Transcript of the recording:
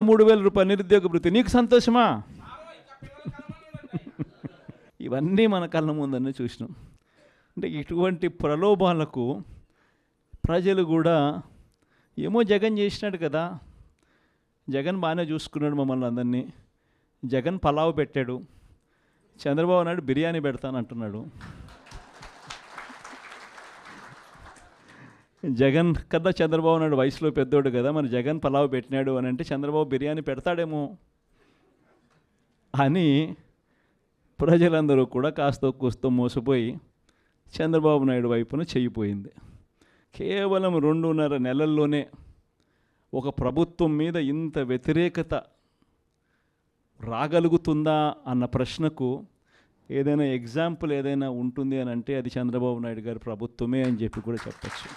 3,000 రూపాయలు నిరుద్యోగ భృతి, నీకు సంతోషమా? ఇవన్నీ మన కళ్ళ ముందన్నీ చూసినాం. అంటే ఇటువంటి ప్రలోభాలకు ప్రజలు కూడా ఏమో జగన్ చేసినాడు కదా, జగన్ బాగానే చూసుకున్నాడు మమ్మల్ని అందరినీ, జగన్ పలావ్ పెట్టాడు, చంద్రబాబు నాయుడు బిర్యానీ పెడతానంటున్నాడు, జగన్ కదా చంద్రబాబు నాయుడు వయసులో పెద్దోడు కదా, మరి జగన్ పలావ్ పెట్టినాడు అని అంటే చంద్రబాబు బిర్యానీ పెడతాడేమో అని ప్రజలందరూ కూడా కాస్త కూస్తో మోసపోయి చంద్రబాబు నాయుడు వైపున చెయ్యిపోయింది. కేవలం 2.5 నెలల్లోనే ఒక ప్రభుత్వం మీద ఇంత వ్యతిరేకత రాగలుగుతుందా అన్న ప్రశ్నకు ఏదైనా ఎగ్జాంపుల్ ఏదైనా ఉంటుంది అని అంటే అది చంద్రబాబు నాయుడు గారి ప్రభుత్వమే అని చెప్పి కూడా చెప్పచ్చు.